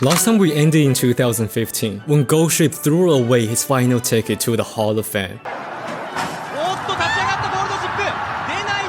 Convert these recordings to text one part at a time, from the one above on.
Last time we ended in 2015 when Ghost Ship threw away his final ticket to the Hall of Fame. おっと立ち上がったゴールドシップ出ない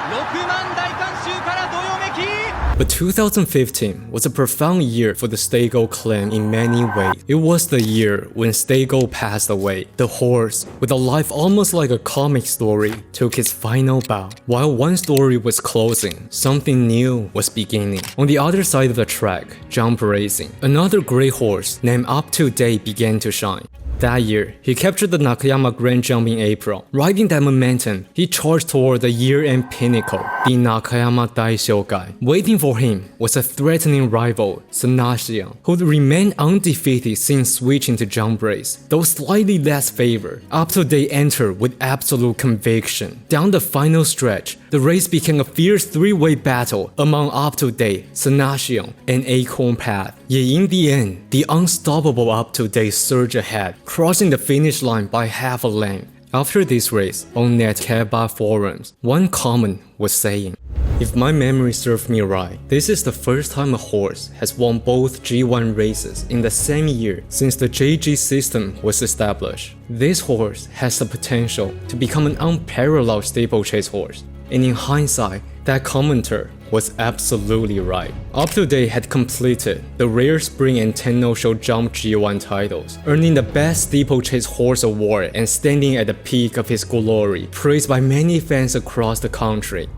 6万大観衆からどよめき But 2015 was a profound year for the Stego clan in many ways. It was the year when Stego passed away. The horse, with a life almost like a comic story, took its final bow. While one story was closing, something new was beginning. On the other side of the track, jump racing, another great horse named Up to Date began to shine. That year, he captured the Nakayama Grand Jump in April. Riding that momentum, he charged toward the year-end pinnacle, the Nakayama Daishokai. Waiting for him was a threatening rival, Sanashian, who remained undefeated since switching to jump race. Though slightly less favored, Up to Date entered with absolute conviction. Down the final stretch, the race became a fierce three-way battle among Up to Date, Sanashian, and Acorn Path. Yet in the end, the unstoppable Up to Date surged ahead, crossing the finish line by half a length. After this race, on Netkeba forums, one comment was saying, "If my memory serves me right, this is the first time a horse has won both G1 races in the same year since the JG system was established. This horse has the potential to become an unparalleled steeplechase horse." And in hindsight, that commenter was absolutely right. Up to Date had completed the rare Spring and Tenno Show Jump G1 titles, earning the Best Steeplechase Horse award and standing at the peak of his glory, praised by many fans across the country.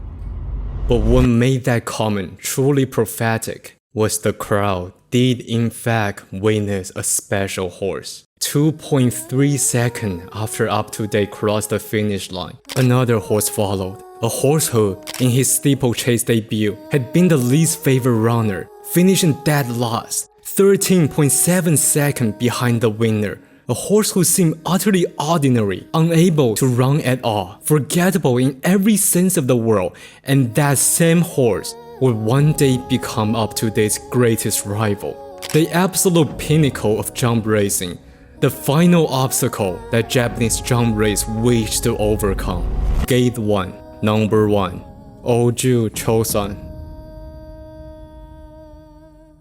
But what made that comment truly prophetic was the crowd did in fact witness a special horse. 2.3 seconds after Up to Date crossed the finish line, another horse followed. A horse who, in his steeplechase debut, had been the least favored runner, finishing dead last, 13.7 seconds behind the winner. A horse who seemed utterly ordinary, unable to run at all, forgettable in every sense of the word, and that same horse would one day become Up to Date's greatest rival. The absolute pinnacle of jump racing, the final obstacle that Japanese jump race wished to overcome. Gate 1. Number 1. Oju Chosan.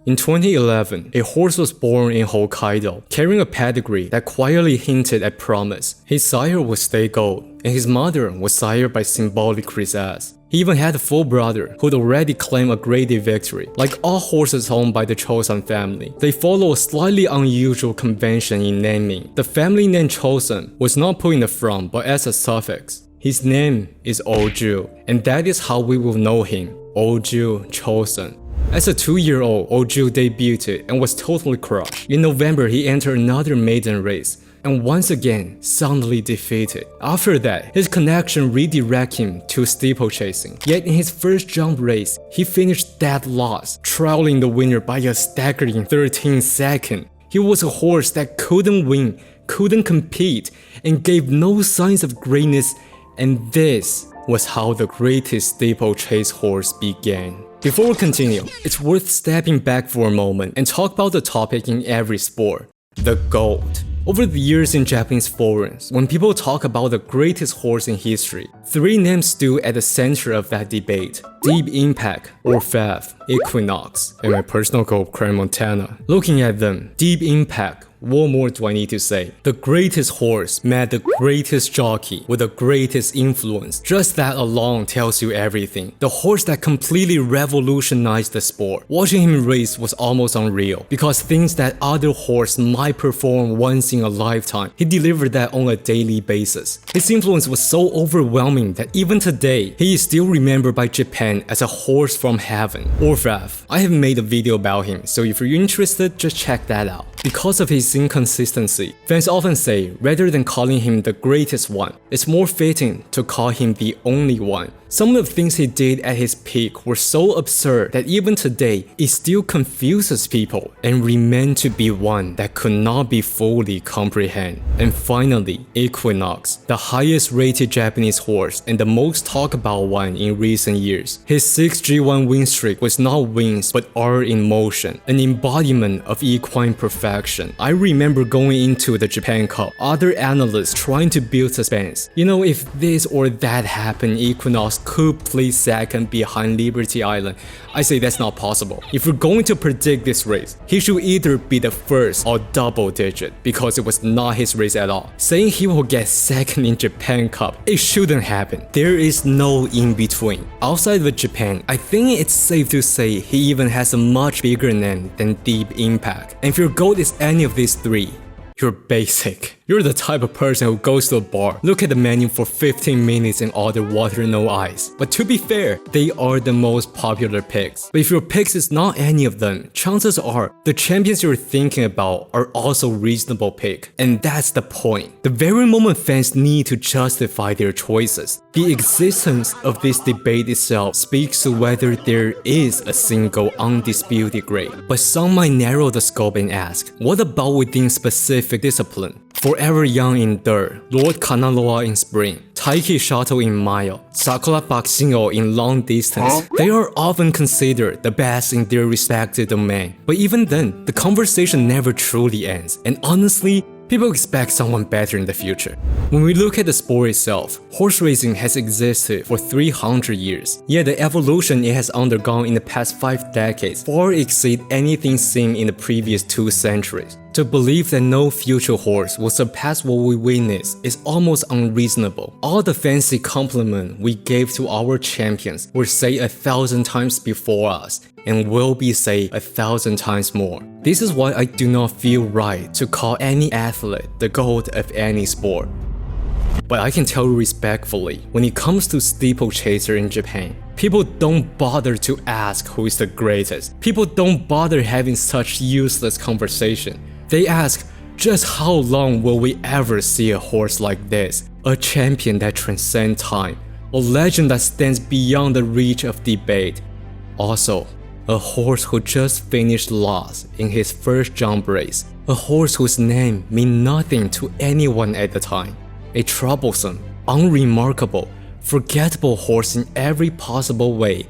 In 2011, a horse was born in Hokkaido, carrying a pedigree that quietly hinted at promise. His sire was Stego, and his mother was sired by symbolic Chrysalis. He even had a full brother who'd already claimed a grade victory. Like all horses owned by the Chosan family, they follow a slightly unusual convention in naming. The family name Chosan was not put in the front but as a suffix. His name is Oju, and that is how we will know him, Oju Chosan. As a 2-year-old, Oju debuted and was totally crushed. In November, he entered another maiden race, and once again, soundly defeated. After that, his connection redirected him to steeplechasing. Yet in his first jump race, he finished dead last, trailing the winner by a staggering 13 seconds. He was a horse that couldn't win, couldn't compete, and gave no signs of greatness. And this was how the greatest steeplechase horse began. Before we continue, it's worth stepping back for a moment and talk about the topic in every sport, the GOAT. Over the years in Japanese forums, when people talk about the greatest horse in history, 3 names stood at the center of that debate: Deep Impact, or FAF, Equinox, and my personal GOAT, Crane Montana. Looking at them, Deep Impact, what more do I need to say? The greatest horse met the greatest jockey with the greatest influence. Just that alone tells you everything. The horse that completely revolutionized the sport. Watching him race was almost unreal, because things that other horses might perform once in a lifetime, he delivered that on a daily basis. His influence was so overwhelming that even today, he is still remembered by Japan as a horse from heaven. Orfaf, I have made a video about him, so if you're interested, just check that out. Because of his inconsistency, fans often say rather than calling him the greatest one, it's more fitting to call him the only one. Some of the things he did at his peak were so absurd that even today, it still confuses people and remained to be one that could not be fully comprehended. And finally, Equinox, the highest rated Japanese horse and the most talked about one in recent years. His 6 G1 win streak was not wins but art in motion, an embodiment of equine perfection. I remember going into the Japan Cup, other analysts trying to build suspense. You know, if this or that happened, Equinox could place second behind Liberty Island, I say that's not possible. If you're going to predict this race, he should either be the first or double digit because it was not his race at all. Saying he will get second in Japan Cup, it shouldn't happen. There is no in between. Outside of Japan, I think it's safe to say he even has a much bigger name than Deep Impact. And if your goal is any of these three, you're basic. You're the type of person who goes to a bar, look at the menu for 15 minutes and order water no ice. But to be fair, they are the most popular picks. But if your picks is not any of them, chances are the champions you're thinking about are also reasonable pick. And that's the point. The very moment fans need to justify their choices, the existence of this debate itself speaks to whether there is a single undisputed grade. But some might narrow the scope and ask, what about within specific discipline? Forever Young in dirt, Lord Kanaloa in sprint, Taiki Shato in mile, Sakura Baxingo in long distance. They are often considered the best in their respective domain. But even then, the conversation never truly ends. And honestly, people expect someone better in the future. When we look at the sport itself, horse racing has existed for 300 years. Yet the evolution it has undergone in the past 5 decades far exceed anything seen in the previous 2 centuries. To believe that no future horse will surpass what we witness is almost unreasonable. All the fancy compliment we gave to our champions were said 1,000 times before us and will be said 1,000 times more. This is why I do not feel right to call any athlete the GOAT of any sport. But I can tell you respectfully, when it comes to steeplechaser in Japan, people don't bother to ask who is the greatest. People don't bother having such useless conversation. They ask, just how long will we ever see a horse like this? A champion that transcends time, a legend that stands beyond the reach of debate. Also, a horse who just finished last in his first jump race. A horse whose name meant nothing to anyone at the time. A troublesome, unremarkable, forgettable horse in every possible way.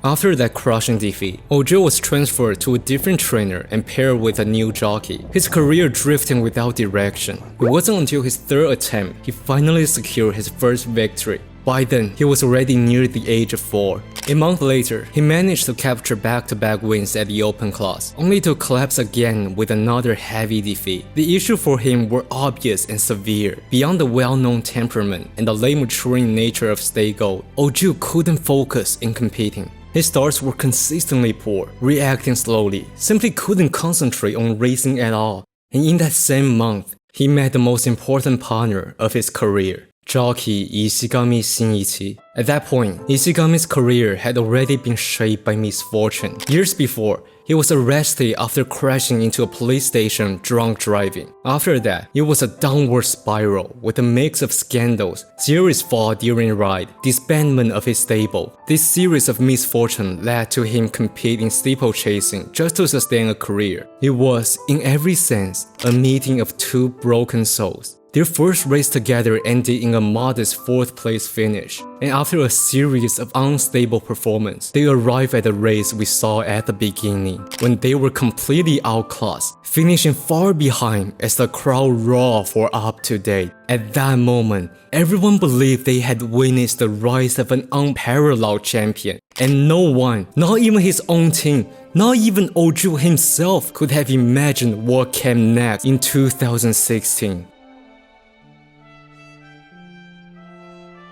After that crushing defeat, Ojo was transferred to a different trainer and paired with a new jockey, his career drifting without direction. It wasn't until his 3rd attempt he finally secured his first victory. By then, he was already near the age of 4. A month later, he managed to capture back-to-back wins at the Open Class, only to collapse again with another heavy defeat. The issues for him were obvious and severe. Beyond the well-known temperament and the late maturing nature of State Gold, Ojo couldn't focus in competing. His starts were consistently poor, reacting slowly, simply couldn't concentrate on racing at all. And in that same month, he met the most important partner of his career, jockey Ishigami Shinichi. At that point, Ishigami's career had already been shaped by misfortune. Years before, he was arrested after crashing into a police station drunk driving. After that, it was a downward spiral with a mix of scandals, serious fall during a ride, disbandment of his stable. This series of misfortune led to him competing steeplechasing just to sustain a career. It was, in every sense, a meeting of 2 broken souls. Their first race together ended in a modest 4th place finish, and after a series of unstable performance, they arrived at the race we saw at the beginning, when they were completely outclassed, finishing far behind as the crowd roared for up to date. At that moment, everyone believed they had witnessed the rise of an unparalleled champion, and no one, not even his own team, not even Ojo himself, could have imagined what came next in 2016.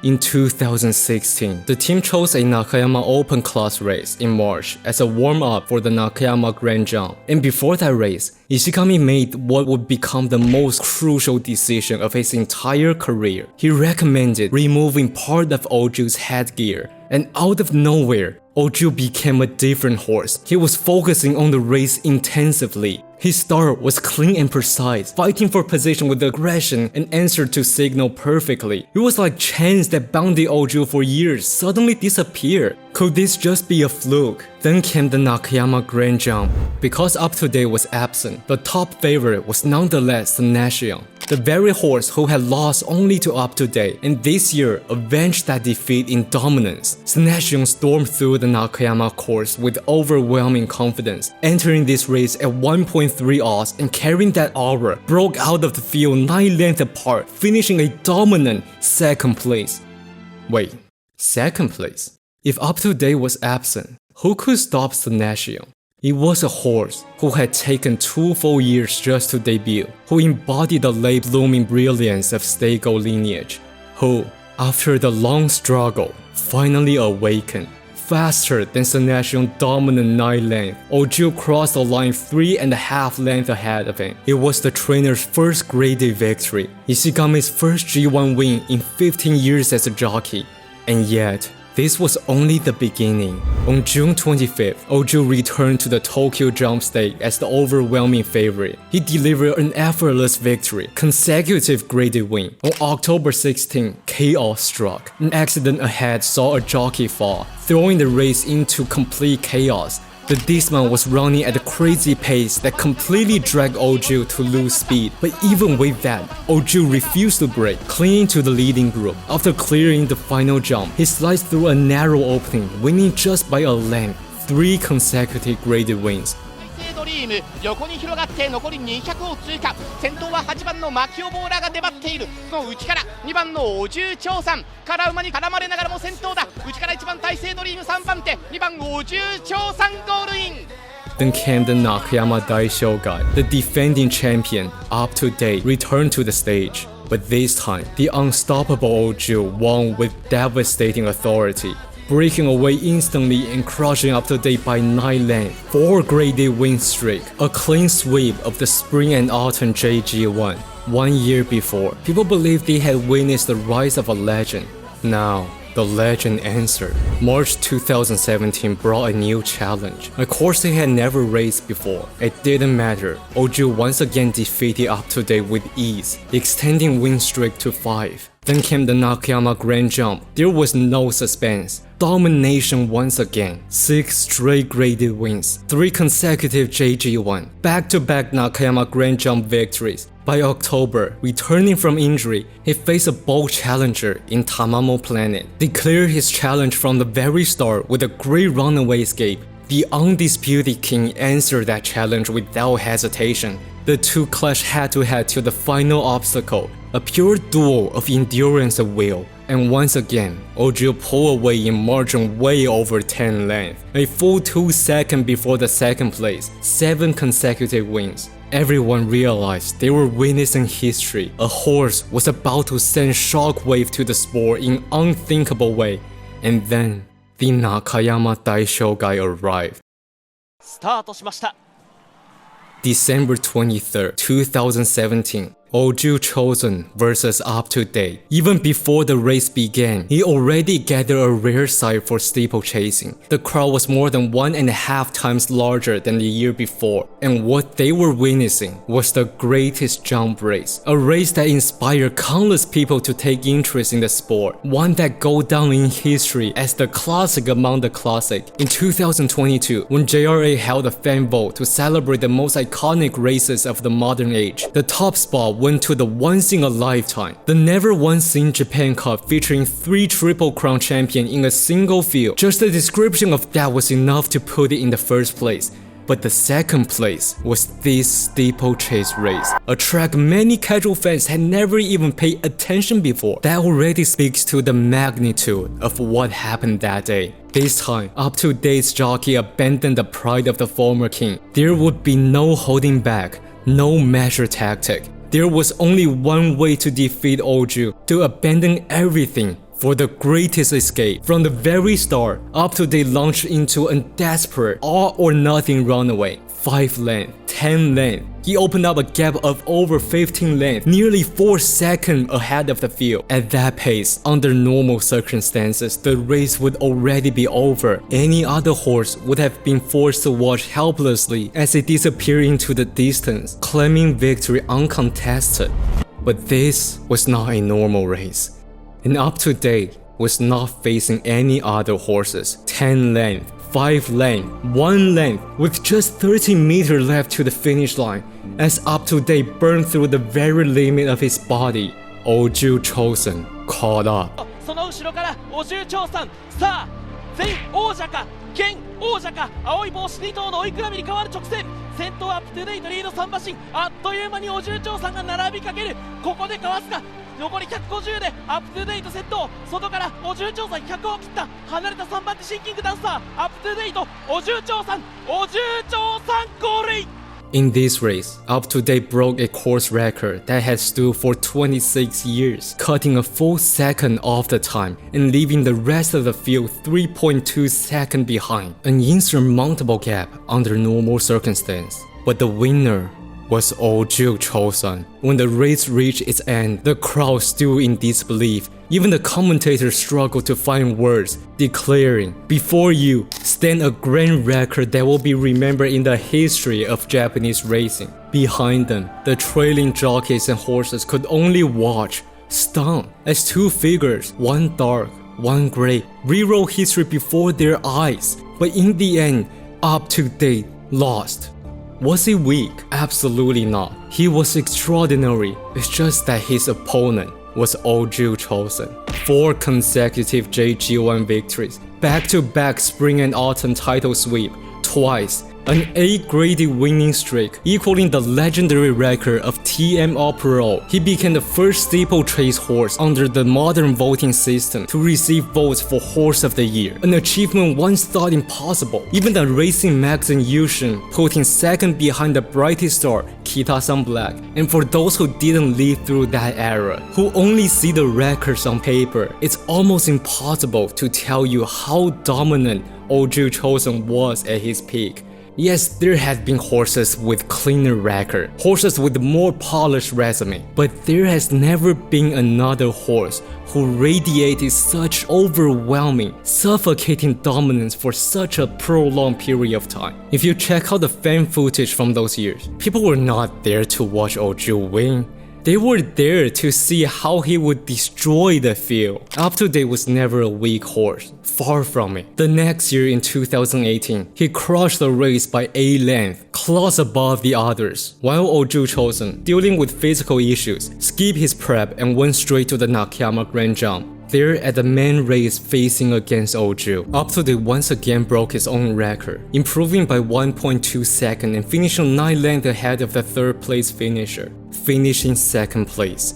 In 2016, the team chose a Nakayama Open Class race in March as a warm-up for the Nakayama Grand Jump. And before that race, Ishigami made what would become the most crucial decision of his entire career. He recommended removing part of Ojo's headgear, and out of nowhere, Ojo became a different horse. He was focusing on the race intensively. His start was clean and precise, fighting for position with aggression and answered to signal perfectly. It was like chance that bounded Ojo for years suddenly disappeared. Could this just be a fluke? Then came the Nakayama Grand Jump. Because Up to Date was absent, the top favorite was nonetheless the National. the very horse who had lost only to Up to Date, and this year avenged that defeat in dominance. Senacion stormed through the Nakayama course with overwhelming confidence, entering this race at 1.3 odds and carrying that aura, broke out of the field 9 lengths apart, finishing a dominant 2nd place. Wait, 2nd place? If Up to Date was absent, who could stop Senacion? It was a horse who had taken 2 full years just to debut, who embodied the late blooming brilliance of Stego lineage, who, after the long struggle, finally awakened. Faster than Senacion dominant 9 length, Oju crossed the line 3.5 lengths ahead of him. It was the trainer's first graded victory, Ishigame's first G1 win in 15 years as a jockey, and yet, this was only the beginning. On June 25th, Oju returned to the Tokyo Jump Stake as the overwhelming favorite. He delivered an effortless victory, consecutive graded win. On October 16th, chaos struck. An accident ahead saw a jockey fall, throwing the race into complete chaos. The dismount was running at a crazy pace that completely dragged Oju to lose speed, but even with that, Oju refused to break, clinging to the leading group. After clearing the final jump, he sliced through a narrow opening, winning just by a length, 3 consecutive graded wins. ドリーム横に広がって残り200を通過、先頭は8番のマキオボーラが粘っている。その内から2番のオジューチョウさん、から馬に絡まれながらも先頭だ。内から1番大成ドリーム3番手、2番オジューチョウさんゴールイン。 Then came the Nakayama Daishogai, the defending champion, Up to Date, returned to the stage. But this time, the unstoppable Oju won with devastating authority, breaking away instantly and crushing Up to Date by 9 lengths, 4 graded win streak, a clean sweep of the spring and autumn JG1. 1 year before, people believed they had witnessed the rise of a legend. Now, the legend answered. March 2017 brought a new challenge, a course they had never raced before. It didn't matter. Oju once again defeated Up to Date with ease, extending win streak to 5. Then came the Nakayama Grand Jump. There was no suspense. Domination once again. 6 straight graded wins, 3 consecutive JG1, back-to-back Nakayama Grand Jump victories. By October, returning from injury, he faced a bold challenger in Tamamo Planet, declared his challenge from the very start with a great runaway escape. The undisputed king answered that challenge without hesitation. The two clashed head-to-head till the final obstacle, a pure duel of endurance and will. And once again, Oju pulled away in margin way over 10 lengths, a full 2 seconds before the 2nd place, 7 consecutive wins. Everyone realized they were witnessing history. A horse was about to send shockwave to the sport in unthinkable way. And then, the Nakayama Daishogai arrived. スタートしました。 December 23rd, 2017. Oju Chosan versus Up to Date. Even before the race began, he already gathered a rare sight for steeplechasing. The crowd was more than 1.5 times larger than the year before, and what they were witnessing was the greatest jump race. A race that inspired countless people to take interest in the sport, one that goes down in history as the classic among the classic. In 2022, when JRA held a fan vote to celebrate the most iconic races of the modern age, the top spot went to the once in a lifetime, the never once seen Japan Cup featuring 3 Triple Crown champions in a single field. Just the description of that was enough to put it in the first place. But the 2nd place was this steeplechase race, a track many casual fans had never even paid attention before. That already speaks to the magnitude of what happened that day. This time, Up to Date's jockey abandoned the pride of the former king. There would be no holding back, no measured tactic. There was only one way to defeat Oju, to abandon everything for the greatest escape. From the very start, Up to Date launched into a desperate all-or-nothing runaway. 5 lengths, 10 lengths. He opened up a gap of over 15 lengths, nearly 4 seconds ahead of the field. At that pace, under normal circumstances, the race would already be over. Any other horse would have been forced to watch helplessly as it disappeared into the distance, claiming victory uncontested. But this was not a normal race. And Up to Date was not facing any other horses. 10 lengths, 5 length, 1 length, with just 30 meters left to the finish line, as up-to-date burned through the very limit of his body. Oju Chosan caught up. その後ろからオジュ長さん、さあ前王者か現王者か、青い帽子2頭の追い比べに変わる直線、先頭アップトゥデイトリード3馬身、あっという間にオジュ長さんが並びかける。ここでかわすか、残り150でアップトゥデイト先頭、外からオジュ長さん100を切った。離れた3番手シンキングダンサー、アップトゥデイト、オジュ長さん、オジュ長さんゴールイン。 In this race, Up-to-Date broke a course record that had stood for 26 years, cutting a full second off the time and leaving the rest of the field 3.2 seconds behind, an insurmountable gap under normal circumstances. But the winner was Oju Chosan. When the race reached its end, the crowd stood in disbelief. Even the commentators struggled to find words, declaring, "Before you stand a grand record that will be remembered in the history of Japanese racing." Behind them, the trailing jockeys and horses could only watch, stunned, as two figures, one dark, one gray, rewrote history before their eyes. But in the end, Up-to-Date lost. Was he weak? Absolutely not. He was extraordinary. It's just that his opponent was Oju Chosan. 4 consecutive JG1 victories, back-to-back spring and autumn title sweep, twice, an 8-graded winning streak, equaling the legendary record of TM All-Pro. He became the first steeplechase horse under the modern voting system to receive votes for Horse of the Year, an achievement once thought impossible. Even the racing magazine Yushin put him second behind the brightest star, Kita-san Black. And for those who didn't live through that era, who only see the records on paper, it's almost impossible to tell you how dominant Oju Chosan was at his peak. Yes, there have been horses with cleaner record, horses with more polished resume, but there has never been another horse who radiated such overwhelming, suffocating dominance for such a prolonged period of time. If you check out the fan footage from those years, people were not there to watch Oju win. They were there to see how he would destroy the field. Up-to-Date was never a weak horse, far from it. The next year in 2018, he crushed the race by 8 lengths, claws above the others, while Oju Chosan, dealing with physical issues, skipped his prep and went straight to the Nakayama Grand Jump. There at the main race facing against Oju, Up-to-Date once again broke his own record, improving by 1.2 seconds and finishing 9 lengths ahead of the 3rd place finisher, finishing 2nd place.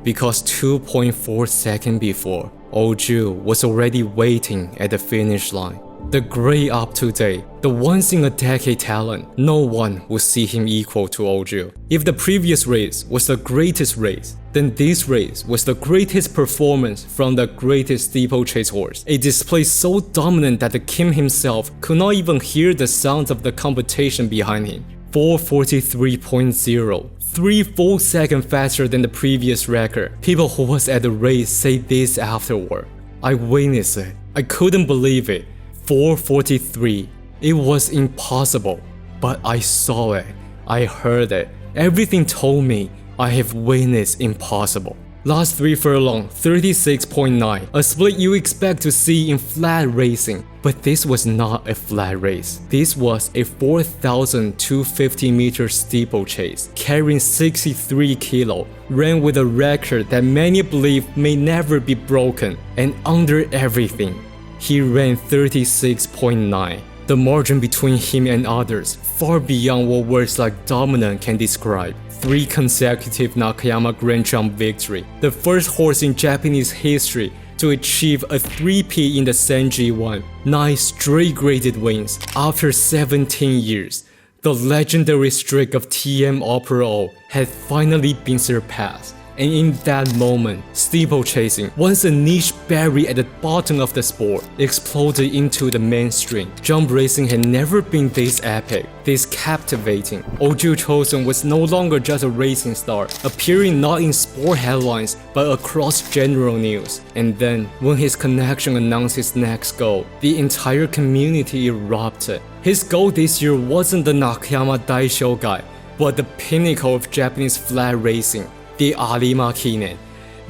Because 2.4 seconds before, Oju was already waiting at the finish line. The great Up-to-Date, the once-in-a-decade talent, no one will see him equal to Oju. If the previous race was the greatest race, then this race was the greatest performance from the greatest steeplechase horse, a display so dominant that the Kim himself could not even hear the sounds of the competition behind him. 4:43.0, 3 full seconds faster than the previous record. People who was at the race say this afterward. I witnessed it. I couldn't believe it. 4:43. It was impossible, but I saw it. I heard it. Everything told me I have witnessed impossible. Last 3 furlong, 36.9, a split you expect to see in flat racing. But this was not a flat race. This was a 4,250 meter steeplechase, carrying 63 kilo, ran with a record that many believe may never be broken, and under everything, he ran 36.9. The margin between him and others, far beyond what words like dominant can describe. 3 consecutive Nakayama Grand Jump victory, the first horse in Japanese history to achieve a 3P in the Senji-1, 9 straight graded wins after 17 years. The legendary streak of TM All-Pro had finally been surpassed. And in that moment, steeplechasing, once a niche buried at the bottom of the sport, exploded into the mainstream. Jump racing had never been this epic, this captivating. Oju Chosan was no longer just a racing star, appearing not in sport headlines, but across general news. And then, when his connection announced his next goal, the entire community erupted. His goal this year wasn't the Nakayama Daishogai, but the pinnacle of Japanese flat racing, the Arima Kinen.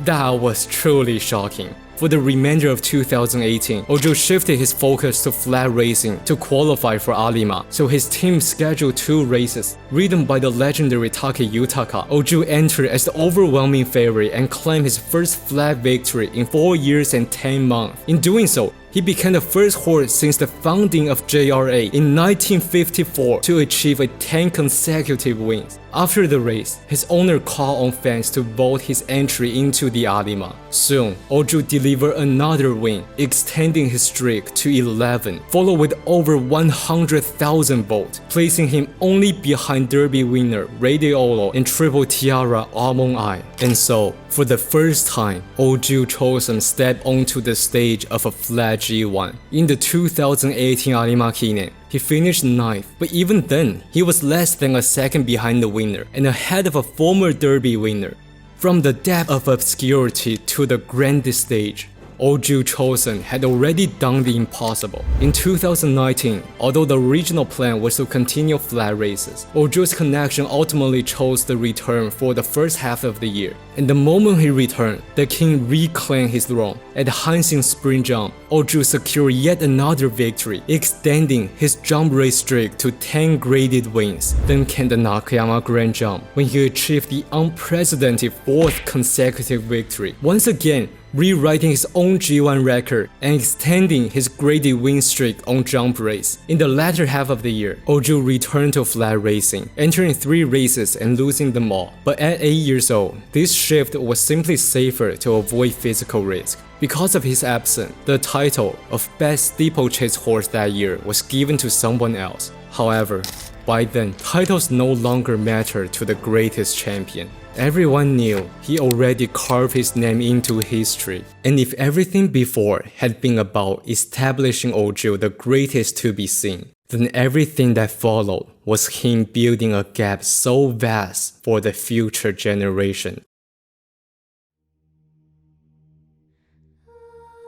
That was truly shocking. For the remainder of 2018, Ojo shifted his focus to flat racing to qualify for Arima, so his team scheduled 2 races. Ridden by the legendary Take Yutaka, Ojo entered as the overwhelming favorite and claimed his first flat victory in 4 years and 10 months. In doing so, he became the first horse since the founding of JRA in 1954 to achieve 10 consecutive wins. After the race, his owner called on fans to vote his entry into the Arima. Soon, Ojo delivered another win, extending his streak to 11, followed with over 100,000 votes, placing him only behind Derby winner Radiolo and Triple Tiara Almond Eye. And so, for the first time, Ojo Chosan stepped onto the stage of a flat G1. In the 2018 Arima Kinen, he finished 9th, but even then, he was less than a second behind the winner and ahead of a former Derby winner. From the depth of obscurity to the grandest stage, Ojo Chosan had already done the impossible. In 2019, although the original plan was to continue flat races, Ojo's connection ultimately chose the return for the first half of the year. And the moment he returned, the king reclaimed his throne. At the Hanshin Sprint Jump, Ojo secured yet another victory, extending his jump race streak to 10 graded wins. Then came the Nakayama Grand Jump, when he achieved the unprecedented 4th consecutive victory. Once again, rewriting his own G1 record and extending his graded win streak on jump race. In the latter half of the year, Ojo returned to flat racing, entering 3 races and losing them all. But at 8 years old, this shift was simply safer to avoid physical risk. Because of his absence, the title of best steeplechase horse that year was given to someone else. However, by then, titles no longer mattered to the greatest champion. Everyone knew he already carved his name into history. And if everything before had been about establishing Ojo the greatest to be seen, then everything that followed was him building a gap so vast for the future generation.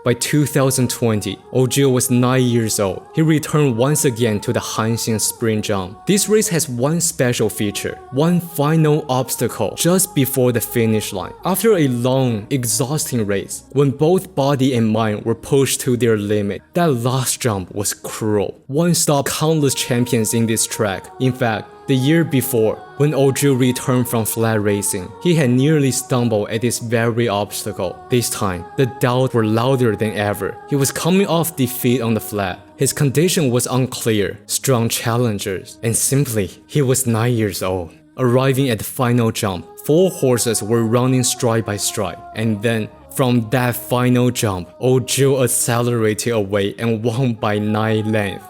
By 2020, Ojo was 9 years old. He returned once again to the Hanshin Sprint Jump. This race has one special feature, one final obstacle just before the finish line. After a long, exhausting race, when both body and mind were pushed to their limit, that last jump was cruel. One stopped countless champions in this track. In fact, the year before, when Ojo returned from flat racing, he had nearly stumbled at this very obstacle. This time, the doubts were louder than ever. He was coming off defeat on the flat. His condition was unclear, strong challengers, and simply, he was 9 years old. Arriving at the final jump, 4 horses were running stride by stride, and then, from that final jump, Ojo accelerated away and won by 9 lengths.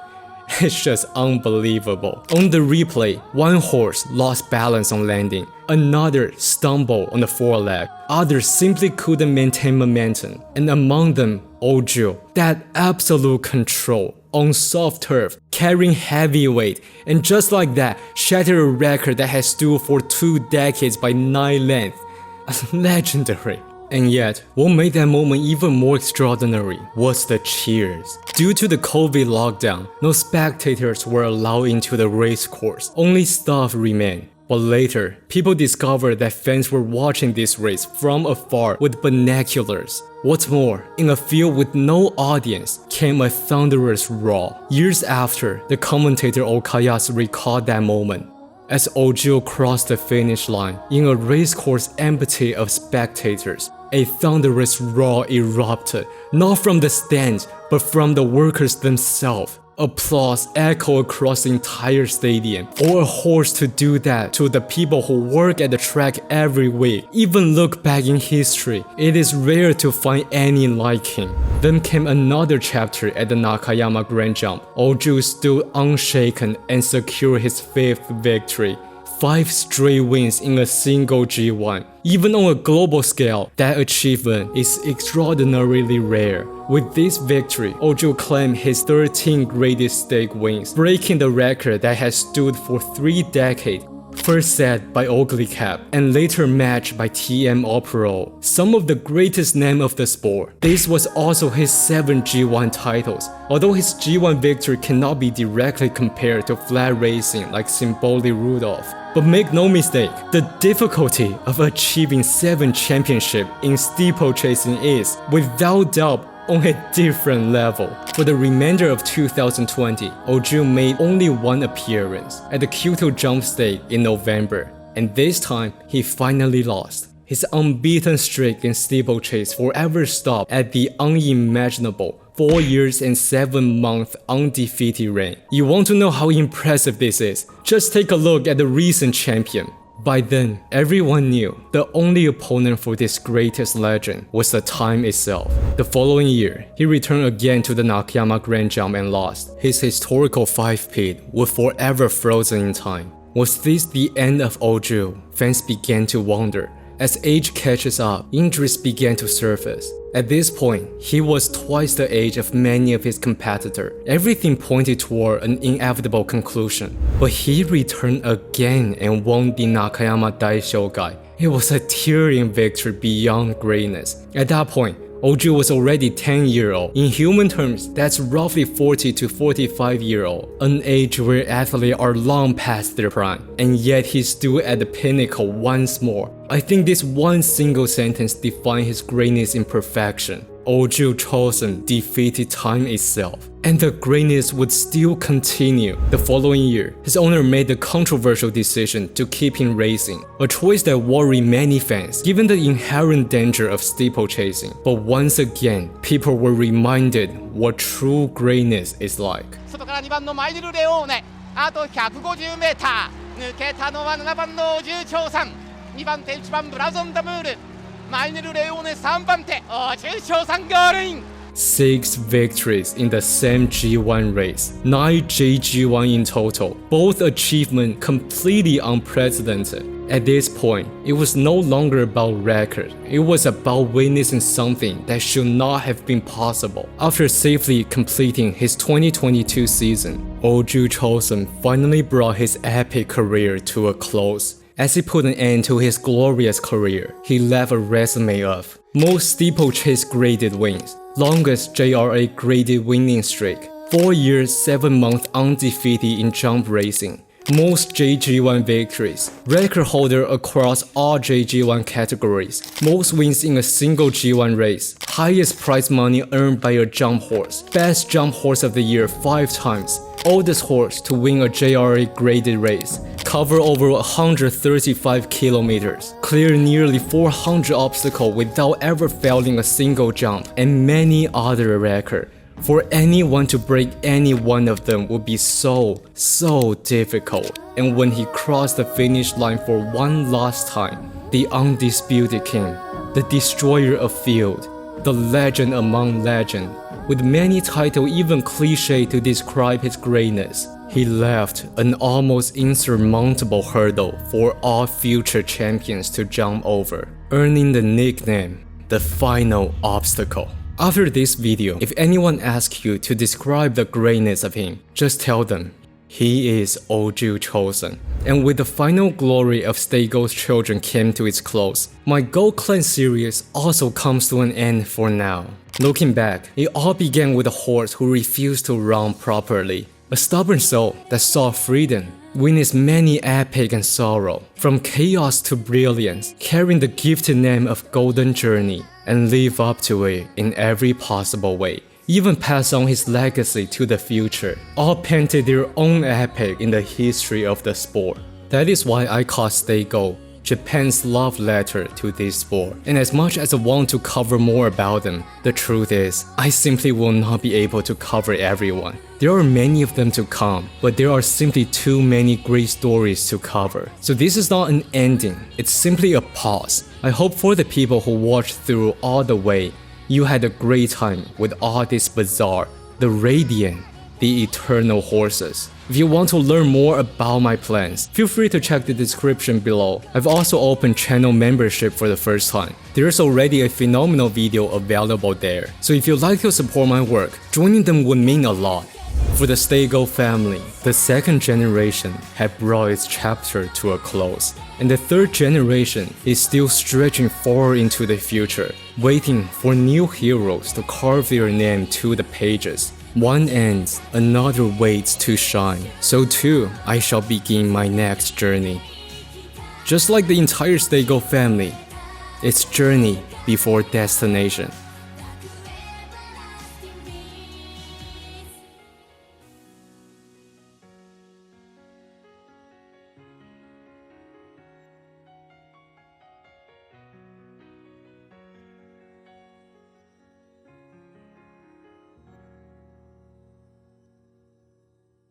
It's just unbelievable. On the replay, one horse lost balance on landing, another stumbled on the foreleg, others simply couldn't maintain momentum, and among them, Ojo, that absolute control on soft turf, carrying heavy weight, and just like that, shattered a record that has stood for 2 decades by 9 lengths. Legendary. And yet, what made that moment even more extraordinary was the cheers. Due to the COVID lockdown, no spectators were allowed into the race course, only staff remained. But later, people discovered that fans were watching this race from afar with binoculars. What's more, in a field with no audience came a thunderous roar. Years after, the commentator Okayasu recalled that moment. As Ojo crossed the finish line, in a racecourse empty of spectators, a thunderous roar erupted, not from the stands, but from the workers themselves. Applause echoed across the entire stadium. For a horse to do that to the people who work at the track every week, even look back in history, it is rare to find any like him. Then came another chapter at the Nakayama Grand Jump. Ojo stood unshaken and secured his 5th victory. 5 straight wins in a single G1. Even on a global scale, that achievement is extraordinarily rare. With this victory, Ojo claimed his 13 greatest stake wins, breaking the record that has stood for 3 decades. First set by Ugly Cap, and later matched by TM Opero, some of the greatest names of the sport. This was also his 7 G1 titles. Although his G1 victory cannot be directly compared to flat racing like Symboli Rudolph, But make no mistake, the difficulty of achieving 7 championships in steeplechasing is, without doubt, on a different level. For the remainder of 2020, Oju made only one appearance at the Kyoto Jump Stake in November, and this time he finally lost. His unbeaten streak in steeplechase forever stopped at the unimaginable 4 years and 7 months undefeated reign. You want to know how impressive this is? Just take a look at the recent champion. By then, everyone knew the only opponent for this greatest legend was the time itself. The following year, he returned again to the Nakayama Grand Jump and lost. His historical 5-peat was forever frozen in time. Was this the end of Oju? Fans began to wonder. As age catches up, injuries began to surface. At this point, he was twice the age of many of his competitors. Everything pointed toward an inevitable conclusion. But he returned again and won the Nakayama Daishogai. It was a tearing victory beyond greatness. At that point, Oju was already 10-year-old. In human terms, that's roughly 40 to 45-year-old, an age where athletes are long past their prime, and yet he stood at the pinnacle once more. I think this one single sentence defined his greatness in perfection. Oju Chosan defeated time itself, and the greatness would still continue. The following year, his owner made the controversial decision to keep him racing, a choice that worried many fans given the inherent danger of steeplechasing. But once again, people were reminded what true greatness is like. 外から2番のマイネル・レオーネ、あと 150m 抜けたのは7番のオジュウチョウさん、2番手1番ブラゾンダムール、マイネル・レオーネ3番手オジュウチョウさんゴールイン。 6 victories in the same G1 race, 9 JG1 in total, both achievements completely unprecedented. At this point, it was no longer about record, it was about witnessing something that should not have been possible. After safely completing his 2022 season, Oju Chosan finally brought his epic career to a close. As he put an end to his glorious career, he left a resume of most steeplechase graded wins, longest JRA graded winning streak, 4 years 7 months undefeated in jump racing, most JG1 victories, record holder across all JG1 categories, most wins in a single G1 race, highest prize money earned by a jump horse, best jump horse of the year 5 times, oldest horse to win a JRA graded race, cover over 135 kilometers, clear nearly 400 obstacles without ever failing a single jump, and many other records. For anyone to break any one of them would be so difficult. And when he crossed the finish line for one last time, the undisputed king, the destroyer of field, the legend among legends, with many titles even cliche to describe his greatness, he left an almost insurmountable hurdle for all future champions to jump over, earning the nickname, the final obstacle. After this video, if anyone asks you to describe the greatness of him, just tell them, he is Oju Chosan. And with the final glory of Stay Go's children came to its close, my Go Clan series also comes to an end for now. Looking back, it all began with a horse who refused to run properly. A stubborn soul that saw freedom, witnessed many epic and sorrow, from chaos to brilliance, carrying the gifted name of Golden Journey, and live up to it in every possible way. Even pass on his legacy to the future. All painted their own epic in the history of the sport. That is why I call Stay Go Japan's love letter to this sport. And as much as I want to cover more about them, the truth is, I simply will not be able to cover everyone. There are many of them to come, but there are simply too many great stories to cover. So this is not an ending, it's simply a pause. I hope for the people who watched through all the way, you had a great time with all this bizarre, the radiant, the eternal horses. If you want to learn more about my plans, feel free to check the description below. I've also opened channel membership for the first time. There's already a phenomenal video available there. So if you'd like to support my work, joining them would mean a lot. For the Stay Go family, the second generation had brought its chapter to a close, and the third generation is still stretching forward into the future, waiting for new heroes to carve their name to the pages. One ends, another waits to shine. So too, I shall begin my next journey. Just like the entire Stego family, it's journey before destination.